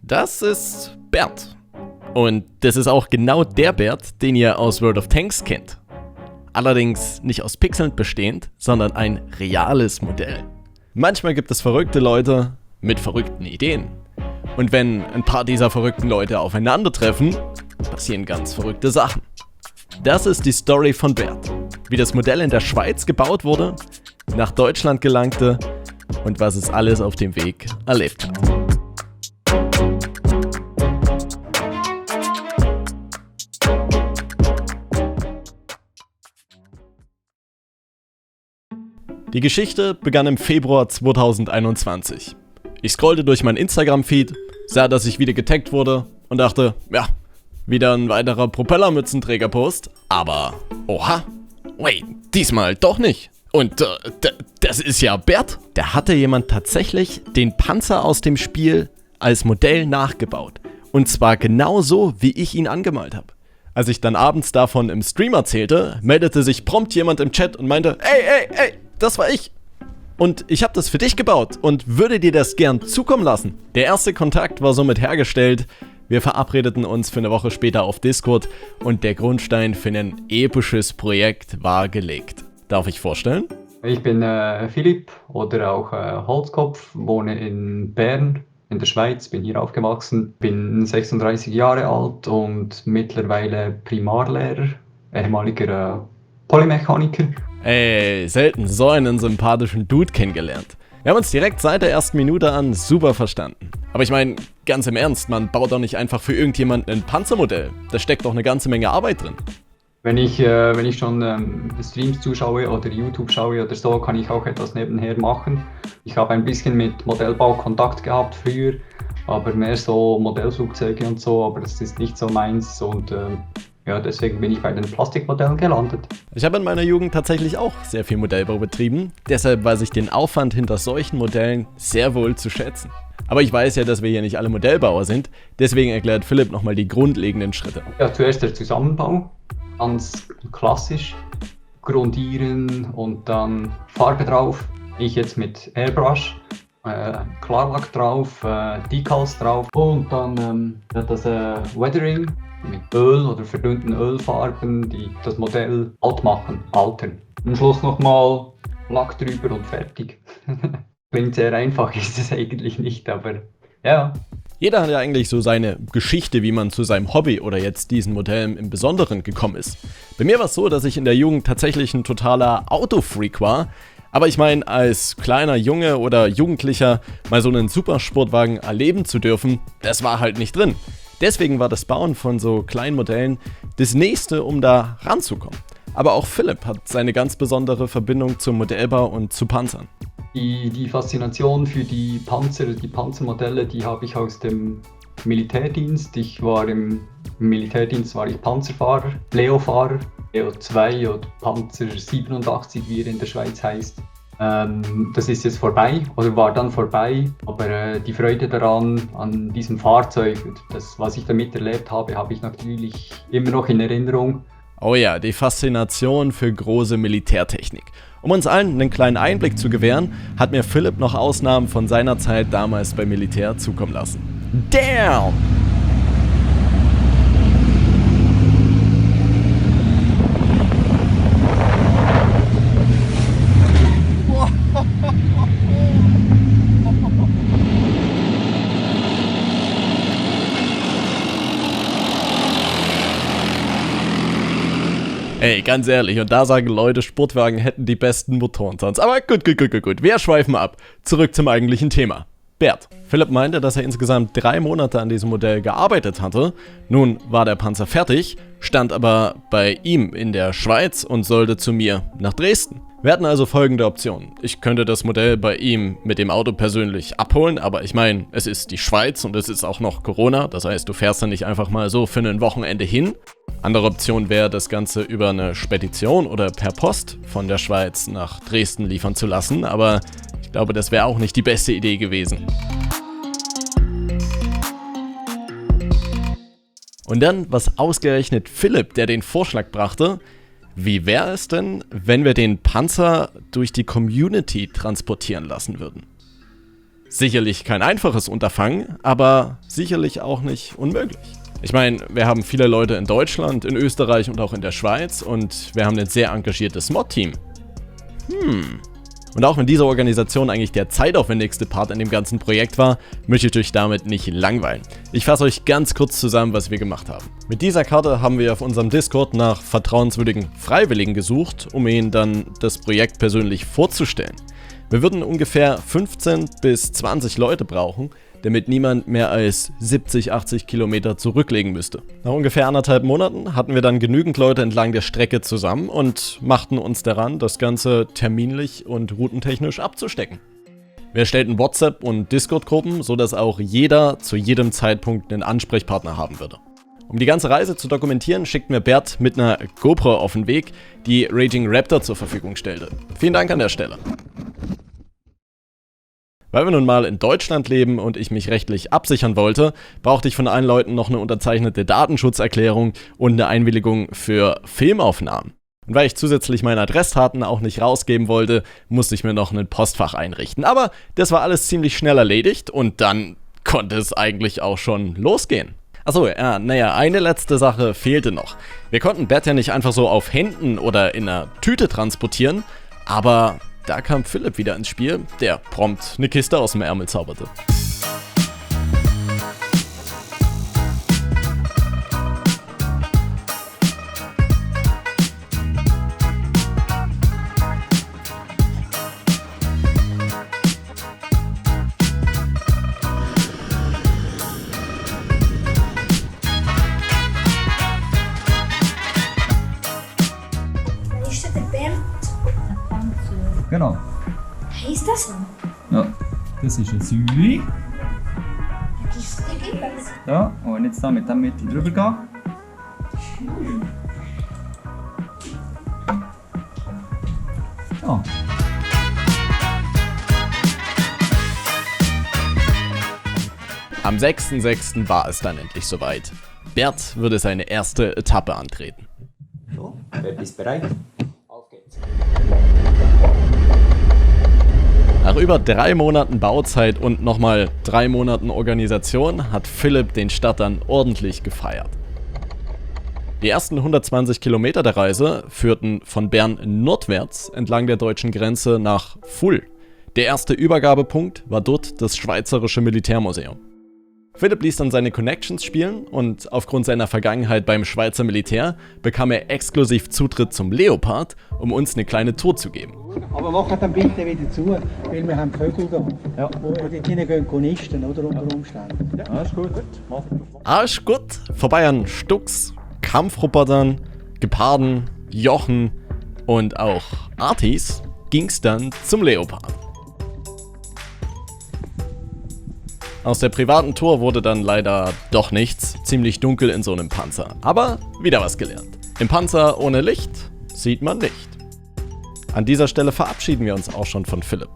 Das ist Bert. Und das ist auch genau der Bert, den ihr aus World of Tanks kennt. Allerdings nicht aus Pixeln bestehend, sondern ein reales Modell. Manchmal gibt es verrückte Leute mit verrückten Ideen. Und wenn ein paar dieser verrückten Leute aufeinandertreffen, passieren ganz verrückte Sachen. Das ist die Story von Bert. Wie das Modell in der Schweiz gebaut wurde, nach Deutschland gelangte und was es alles auf dem Weg erlebt hat. Die Geschichte begann im Februar 2021. Ich scrollte durch meinen Instagram-Feed, sah, dass ich wieder getaggt wurde und dachte, ja, wieder ein weiterer Propellermützenträger-Post. Aber, oha, wait, diesmal doch nicht. Und das ist ja Bert. Da hatte jemand tatsächlich den Panzer aus dem Spiel als Modell nachgebaut. Und zwar genauso, wie ich ihn angemalt habe. Als ich dann abends davon im Stream erzählte, meldete sich prompt jemand im Chat und meinte, ey, das war ich. Und ich habe das für dich gebaut und würde dir das gern zukommen lassen. Der erste Kontakt war somit hergestellt. Wir verabredeten uns für eine Woche später auf Discord und der Grundstein für ein episches Projekt war gelegt. Darf ich vorstellen? Ich bin Philipp oder auch Holzkopf, wohne in Bern in der Schweiz, bin hier aufgewachsen, bin 36 Jahre alt und mittlerweile Primarlehrer, ehemaliger Polymechaniker. Ey, selten so einen sympathischen Dude kennengelernt. Wir haben uns direkt seit der ersten Minute an super verstanden. Aber ich meine, ganz im Ernst, man baut doch nicht einfach für irgendjemanden ein Panzermodell. Da steckt doch eine ganze Menge Arbeit drin. Wenn ich schon Streams zuschaue oder YouTube schaue oder so, kann ich auch etwas nebenher machen. Ich habe ein bisschen mit Modellbau Kontakt gehabt früher, aber mehr so Modellflugzeuge und so, aber das ist nicht so meins und deswegen bin ich bei den Plastikmodellen gelandet. Ich habe in meiner Jugend tatsächlich auch sehr viel Modellbau betrieben, deshalb weiß ich den Aufwand hinter solchen Modellen sehr wohl zu schätzen. Aber ich weiß ja, dass wir hier nicht alle Modellbauer sind, deswegen erklärt Philipp nochmal die grundlegenden Schritte. Ja, zuerst der Zusammenbau, ganz klassisch, grundieren und dann Farbe drauf. Ich jetzt mit Airbrush, Klarlack drauf, Decals drauf und dann das Weathering mit Öl oder verdünnten Ölfarben, die das Modell alt machen, altern. Am Schluss nochmal Lack drüber und fertig. Klingt sehr einfach, ist es eigentlich nicht, aber ja. Jeder hat ja eigentlich so seine Geschichte, wie man zu seinem Hobby oder jetzt diesen Modellen im Besonderen gekommen ist. Bei mir war es so, dass ich in der Jugend tatsächlich ein totaler Autofreak war. Aber ich meine, als kleiner Junge oder Jugendlicher mal so einen Supersportwagen erleben zu dürfen, das war halt nicht drin. Deswegen war das Bauen von so kleinen Modellen das Nächste, um da ranzukommen. Aber auch Philipp hat seine ganz besondere Verbindung zum Modellbau und zu Panzern. Die Faszination für die Panzermodelle, die habe ich aus dem Militärdienst. Im Militärdienst war ich Panzerfahrer, Leo-Fahrer, Leo 2 oder Panzer 87, wie er in der Schweiz heißt. Das ist jetzt vorbei oder war dann vorbei, aber die Freude daran, an diesem Fahrzeug, das, was ich damit erlebt habe, habe ich natürlich immer noch in Erinnerung. Oh ja, die Faszination für große Militärtechnik. Um uns allen einen kleinen Einblick zu gewähren, hat mir Philipp noch Ausnahmen von seiner Zeit damals beim Militär zukommen lassen. Damn! Ey, ganz ehrlich, und da sagen Leute, Sportwagen hätten die besten Motoren sonst. Aber gut. Wir schweifen ab. Zurück zum eigentlichen Thema. Bert. Philipp meinte, dass er insgesamt 3 Monate an diesem Modell gearbeitet hatte. Nun war der Panzer fertig, stand aber bei ihm in der Schweiz und sollte zu mir nach Dresden. Wir hatten also folgende Optionen. Ich könnte das Modell bei ihm mit dem Auto persönlich abholen, aber ich meine, es ist die Schweiz und es ist auch noch Corona. Das heißt, du fährst dann nicht einfach mal so für ein Wochenende hin. Andere Option wäre, das Ganze über eine Spedition oder per Post von der Schweiz nach Dresden liefern zu lassen, aber ich glaube, das wäre auch nicht die beste Idee gewesen. Und dann, was ausgerechnet Philipp, der den Vorschlag brachte, wie wäre es denn, wenn wir den Panzer durch die Community transportieren lassen würden? Sicherlich kein einfaches Unterfangen, aber sicherlich auch nicht unmöglich. Ich meine, wir haben viele Leute in Deutschland, in Österreich und auch in der Schweiz und wir haben ein sehr engagiertes Mod-Team. Und auch wenn diese Organisation eigentlich der zeitaufwendigste Part in dem ganzen Projekt war, möchte ich euch damit nicht langweilen. Ich fasse euch ganz kurz zusammen, was wir gemacht haben. Mit dieser Karte haben wir auf unserem Discord nach vertrauenswürdigen Freiwilligen gesucht, um ihnen dann das Projekt persönlich vorzustellen. Wir würden ungefähr 15 bis 20 Leute brauchen, damit niemand mehr als 70, 80 Kilometer zurücklegen müsste. Nach ungefähr 1,5 Monaten hatten wir dann genügend Leute entlang der Strecke zusammen und machten uns daran, das Ganze terminlich und routentechnisch abzustecken. Wir erstellten WhatsApp- und Discord-Gruppen, sodass auch jeder zu jedem Zeitpunkt einen Ansprechpartner haben würde. Um die ganze Reise zu dokumentieren, schickten wir Bert mit einer GoPro auf den Weg, die Raging Raptor zur Verfügung stellte. Vielen Dank an der Stelle. Weil wir nun mal in Deutschland leben und ich mich rechtlich absichern wollte, brauchte ich von allen Leuten noch eine unterzeichnete Datenschutzerklärung und eine Einwilligung für Filmaufnahmen. Und weil ich zusätzlich meine Adressdaten auch nicht rausgeben wollte, musste ich mir noch ein Postfach einrichten. Aber das war alles ziemlich schnell erledigt und dann konnte es eigentlich auch schon losgehen. Achso, ja, eine letzte Sache fehlte noch. Wir konnten Bert ja nicht einfach so auf Händen oder in einer Tüte transportieren, aber da kam Philipp wieder ins Spiel, der prompt eine Kiste aus dem Ärmel zauberte. Ist der Bert? Genau. Heisst das so? Ja, das ist eine Säule. Eine Kiste gibt es. Ja, und jetzt da mit dem Mittel drüber gehen. Ja. Am 6.6. war es dann endlich soweit. Bert würde seine erste Etappe antreten. So, Bert ist bereit. Auf geht's. Nach über 3 Monaten Bauzeit und nochmal 3 Monaten Organisation hat Philipp den Start dann ordentlich gefeiert. Die ersten 120 Kilometer der Reise führten von Bern nordwärts entlang der deutschen Grenze nach Full. Der erste Übergabepunkt war dort das Schweizerische Militärmuseum. Philipp ließ dann seine Connections spielen und aufgrund seiner Vergangenheit beim Schweizer Militär bekam er exklusiv Zutritt zum Leopard, um uns eine kleine Tour zu geben. Aber macht dann bitte wieder zu, weil wir haben Vögel da, ja, wo dort hinein gehen nisten, oder, unter Umständen. Ja, ist gut. Arsch gut, vorbei an Stux, Kampfrobotern, Geparden, Jochen und auch Artis ging's dann zum Leopard. Aus der privaten Tour wurde dann leider doch nichts, ziemlich dunkel in so einem Panzer. Aber wieder was gelernt. Im Panzer ohne Licht sieht man Licht. An dieser Stelle verabschieden wir uns auch schon von Philipp.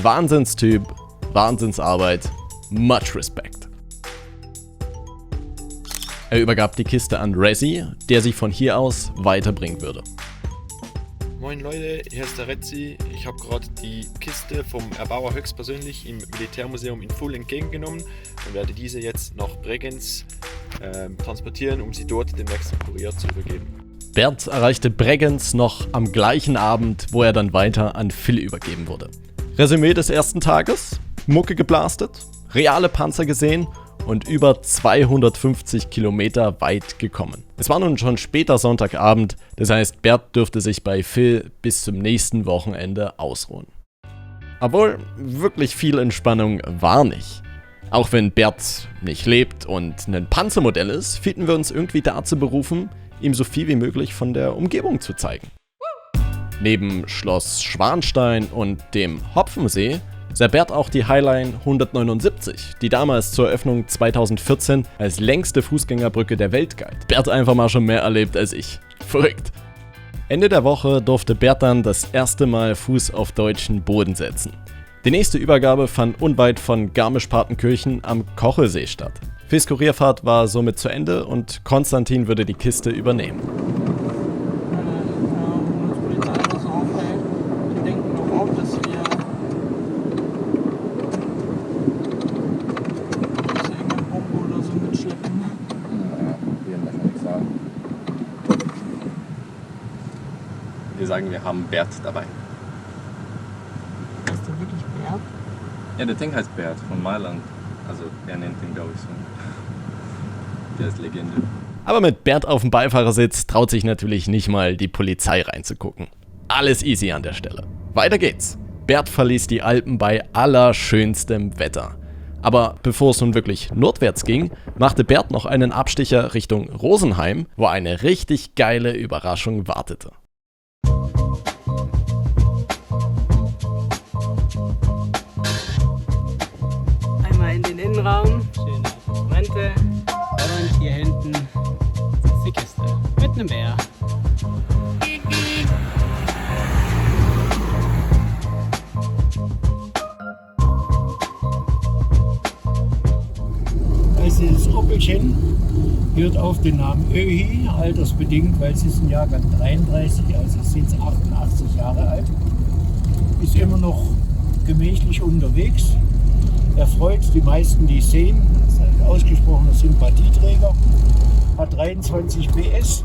Wahnsinnstyp, Wahnsinnsarbeit, much respect. Er übergab die Kiste an Resi, der sie von hier aus weiterbringen würde. Moin Leute, hier ist der Retzi. Ich habe gerade die Kiste vom Erbauer höchstpersönlich im Militärmuseum in Full entgegengenommen und werde diese jetzt nach Bregenz transportieren, um sie dort dem nächsten Kurier zu übergeben. Bert erreichte Bregenz noch am gleichen Abend, wo er dann weiter an Phil übergeben wurde. Resümee des ersten Tages: Mucke geblastet, reale Panzer gesehen und über 250 Kilometer weit gekommen. Es war nun schon später Sonntagabend, das heißt, Bert dürfte sich bei Phil bis zum nächsten Wochenende ausruhen. Obwohl, wirklich viel Entspannung war nicht. Auch wenn Bert nicht lebt und ein Panzermodell ist, fühlten wir uns irgendwie dazu berufen, ihm so viel wie möglich von der Umgebung zu zeigen. Neben Schloss Schwanstein und dem Hopfensee sah Bert auch die Highline 179, die damals zur Eröffnung 2014 als längste Fußgängerbrücke der Welt galt. Bert einfach mal schon mehr erlebt als ich. Verrückt. Ende der Woche durfte Bert dann das erste Mal Fuß auf deutschen Boden setzen. Die nächste Übergabe fand unweit von Garmisch-Partenkirchen am Kochelsee statt. Phils Kurierfahrt war somit zu Ende und Konstantin würde die Kiste übernehmen. sagen, wir haben Bert dabei. Ist der wirklich Bert? Ja, der Tank heißt Bert von Mailand. Also er nennt ihn, glaube ich, so. Der ist Legende. Aber mit Bert auf dem Beifahrersitz traut sich natürlich nicht mal die Polizei reinzugucken. Alles easy an der Stelle. Weiter geht's. Bert verließ die Alpen bei allerschönstem Wetter. Aber bevor es nun wirklich nordwärts ging, machte Bert noch einen Abstecher Richtung Rosenheim, wo eine richtig geile Überraschung wartete. Einmal in den Innenraum, schöne Instrumente und hier hinten ist die Kiste mit einem Bär. Das Opelchen hört auf den Namen Öhi, altersbedingt, weil sie ist im Jahrgang 33, also sind sie 88 Jahre alt. Ist immer noch gemächlich unterwegs. Erfreut die meisten, die es sehen. Das ist ein ausgesprochener Sympathieträger. Hat 23 PS.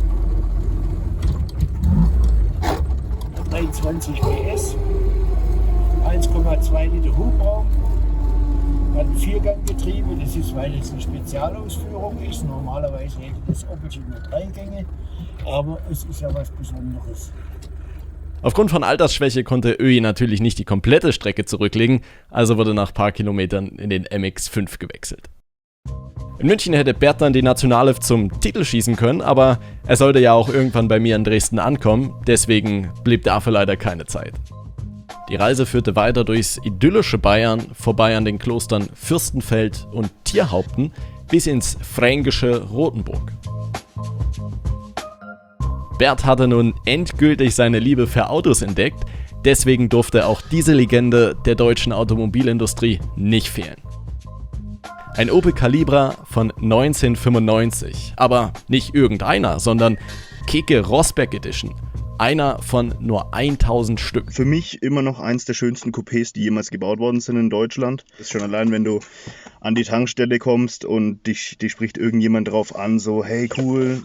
1,2 Liter Hubraum. Hat ein Vierganggetriebe, das ist, weil es eine Spezialausführung ist. Normalerweise hätte das Opelchen nur 3 Gänge, aber es ist ja was Besonderes. Aufgrund von Altersschwäche konnte Öhi natürlich nicht die komplette Strecke zurücklegen, also wurde nach ein paar Kilometern in den MX5 gewechselt. In München hätte Bert dann die Nationale zum Titel schießen können, aber er sollte ja auch irgendwann bei mir in Dresden ankommen, deswegen blieb dafür leider keine Zeit. Die Reise führte weiter durchs idyllische Bayern, vorbei an den Klostern Fürstenfeld und Tierhaupten bis ins fränkische Rothenburg. Bert hatte nun endgültig seine Liebe für Autos entdeckt, deswegen durfte auch diese Legende der deutschen Automobilindustrie nicht fehlen. Ein Opel Calibra von 1995, aber nicht irgendeiner, sondern Keke Rosberg Edition. Einer von nur 1000 Stück. Für mich immer noch eins der schönsten Coupés, die jemals gebaut worden sind in Deutschland. Das ist schon allein, wenn du an die Tankstelle kommst und dich spricht irgendjemand drauf an, so hey cool,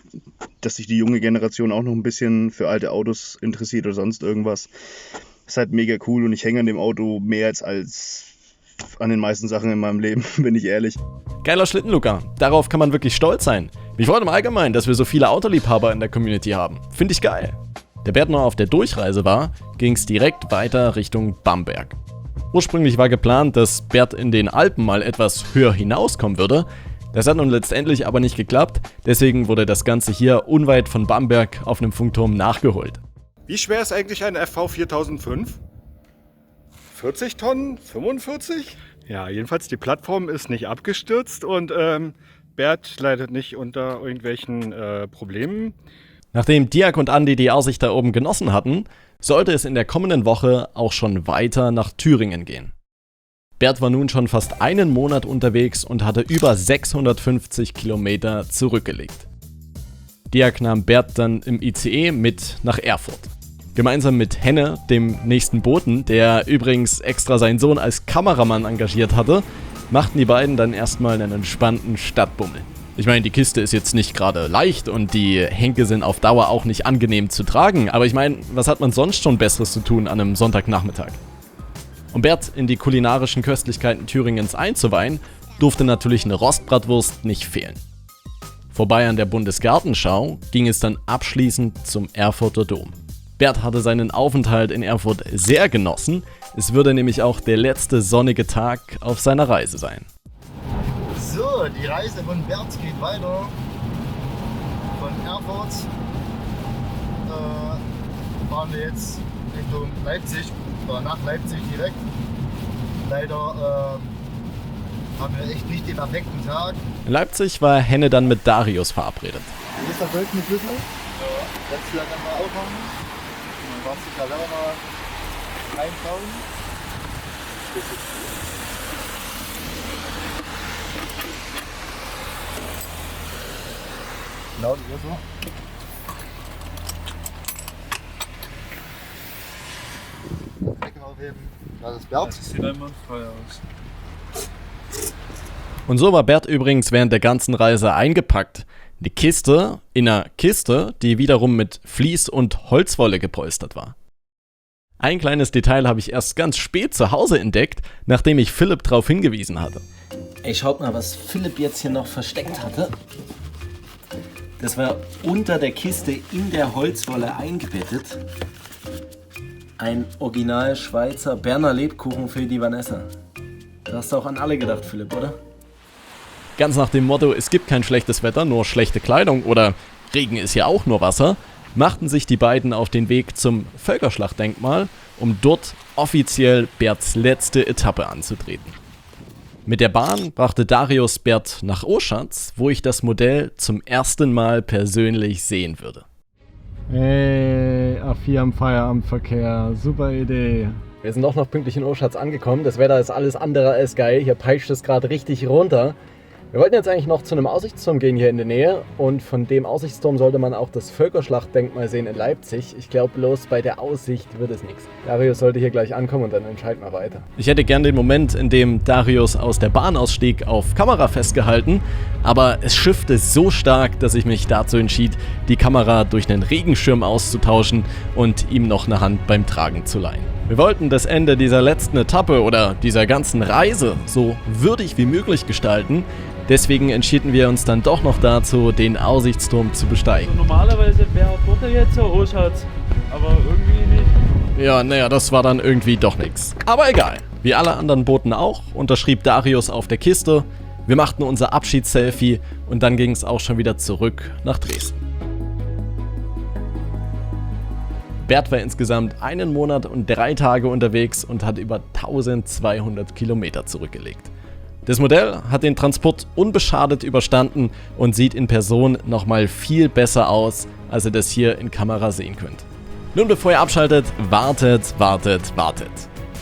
dass sich die junge Generation auch noch ein bisschen für alte Autos interessiert oder sonst irgendwas. Ist halt mega cool und ich hänge an dem Auto mehr als an den meisten Sachen in meinem Leben, bin ich ehrlich. Geiler Schlitten, Luca. Darauf kann man wirklich stolz sein. Mich freut im Allgemeinen, dass wir so viele Autoliebhaber in der Community haben. Finde ich geil. Der Bert noch auf der Durchreise war, ging es direkt weiter Richtung Bamberg. Ursprünglich war geplant, dass Bert in den Alpen mal etwas höher hinauskommen würde. Das hat nun letztendlich aber nicht geklappt, deswegen wurde das Ganze hier unweit von Bamberg auf einem Funkturm nachgeholt. Wie schwer ist eigentlich ein FV 4005? 40 Tonnen? 45? Ja, jedenfalls die Plattform ist nicht abgestürzt und Bert leidet nicht unter irgendwelchen Problemen. Nachdem Dirk und Andi die Aussicht da oben genossen hatten, sollte es in der kommenden Woche auch schon weiter nach Thüringen gehen. Bert war nun schon fast einen Monat unterwegs und hatte über 650 Kilometer zurückgelegt. Dirk nahm Bert dann im ICE mit nach Erfurt. Gemeinsam mit Henne, dem nächsten Boten, der übrigens extra seinen Sohn als Kameramann engagiert hatte, machten die beiden dann erstmal einen entspannten Stadtbummel. Ich meine, die Kiste ist jetzt nicht gerade leicht und die Henke sind auf Dauer auch nicht angenehm zu tragen, aber ich meine, was hat man sonst schon Besseres zu tun an einem Sonntagnachmittag? Um Bert in die kulinarischen Köstlichkeiten Thüringens einzuweihen, durfte natürlich eine Rostbratwurst nicht fehlen. Vorbei an der Bundesgartenschau ging es dann abschließend zum Erfurter Dom. Bert hatte seinen Aufenthalt in Erfurt sehr genossen, es würde nämlich auch der letzte sonnige Tag auf seiner Reise sein. So, die Reise von Bert geht weiter. Von Erfurt fahren wir jetzt Richtung Leipzig, oder nach Leipzig direkt. Leider haben wir echt nicht den perfekten Tag. In Leipzig war Henne dann mit Darius verabredet. Hier ist der goldene Schlüssel. Ja, jetzt hier dann mal aufmachen. Dann darfst du da selber mal reinschauen. Genau, die ist so. Deckel aufheben. Das ist Bert. Das sieht einmal frei aus. Und so war Bert übrigens während der ganzen Reise eingepackt. Eine Kiste in einer Kiste, die wiederum mit Vlies und Holzwolle gepolstert war. Ein kleines Detail habe ich erst ganz spät zu Hause entdeckt, nachdem ich Philipp darauf hingewiesen hatte. Ey, schaut mal, was Philipp jetzt hier noch versteckt hatte. Das war unter der Kiste in der Holzwolle eingebettet. Ein Original Schweizer Berner Lebkuchen für die Vanessa. Da hast du auch an alle gedacht, Philipp, oder? Ganz nach dem Motto, es gibt kein schlechtes Wetter, nur schlechte Kleidung oder Regen ist ja auch nur Wasser, machten sich die beiden auf den Weg zum Völkerschlachtdenkmal, um dort offiziell Berts letzte Etappe anzutreten. Mit der Bahn brachte Darius Bert nach Oschatz, wo ich das Modell zum ersten Mal persönlich sehen würde. Hey, A4 am Feierabendverkehr, super Idee. Wir sind doch noch pünktlich in Oschatz angekommen, das Wetter ist alles andere als geil, hier peitscht es gerade richtig runter. Wir wollten jetzt eigentlich noch zu einem Aussichtsturm gehen hier in der Nähe und von dem Aussichtsturm sollte man auch das Völkerschlachtdenkmal sehen in Leipzig. Ich glaube bloß bei der Aussicht wird es nichts. Darius sollte hier gleich ankommen und dann entscheiden wir weiter. Ich hätte gern den Moment, in dem Darius aus der Bahn ausstieg, auf Kamera festgehalten, aber es schiffte so stark, dass ich mich dazu entschied, die Kamera durch einen Regenschirm auszutauschen und ihm noch eine Hand beim Tragen zu leihen. Wir wollten das Ende dieser letzten Etappe oder dieser ganzen Reise so würdig wie möglich gestalten. Deswegen entschieden wir uns dann doch noch dazu, den Aussichtsturm zu besteigen. Also normalerweise wäre dort jetzt so Oschatz, aber irgendwie nicht. Ja, naja, das war dann irgendwie doch nichts. Aber egal. Wie alle anderen Booten auch, unterschrieb Darius auf der Kiste. Wir machten unser Abschiedsselfie und dann ging es auch schon wieder zurück nach Dresden. Bert war insgesamt 1 Monat und 3 Tage unterwegs und hat über 1200 Kilometer zurückgelegt. Das Modell hat den Transport unbeschadet überstanden und sieht in Person nochmal viel besser aus, als ihr das hier in Kamera sehen könnt. Nun, bevor ihr abschaltet, wartet.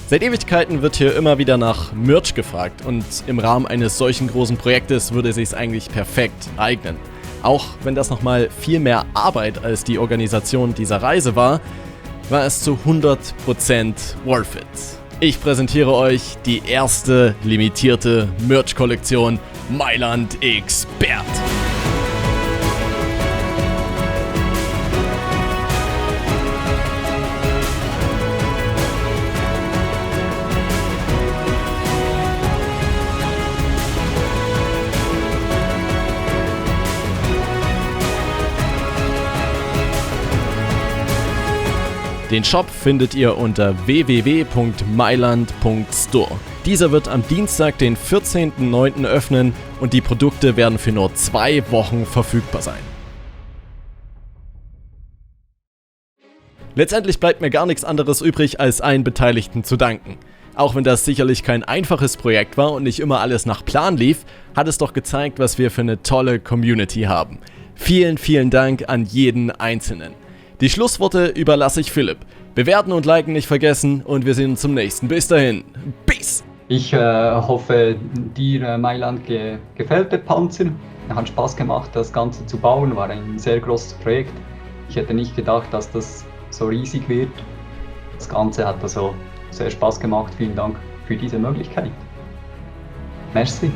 Seit Ewigkeiten wird hier immer wieder nach Merch gefragt und im Rahmen eines solchen großen Projektes würde es sich eigentlich perfekt eignen. Auch wenn das nochmal viel mehr Arbeit als die Organisation dieser Reise war es zu 100% worth it. Ich präsentiere euch die erste limitierte Merch-Kollektion Mailand x Bert. Den Shop findet ihr unter www.mailand.store. Dieser wird am Dienstag, den 14.09. öffnen und die Produkte werden für nur 2 Wochen verfügbar sein. Letztendlich bleibt mir gar nichts anderes übrig, als allen Beteiligten zu danken. Auch wenn das sicherlich kein einfaches Projekt war und nicht immer alles nach Plan lief, hat es doch gezeigt, was wir für eine tolle Community haben. Vielen, vielen Dank an jeden Einzelnen. Die Schlussworte überlasse ich Philipp. Bewerten und liken nicht vergessen und wir sehen uns zum nächsten. Bis dahin. Peace! Ich hoffe, dir Mailand gefällt der Panzer. Hat Spaß gemacht, das Ganze zu bauen. War ein sehr großes Projekt. Ich hätte nicht gedacht, dass das so riesig wird. Das Ganze hat also sehr Spaß gemacht. Vielen Dank für diese Möglichkeit. Merci.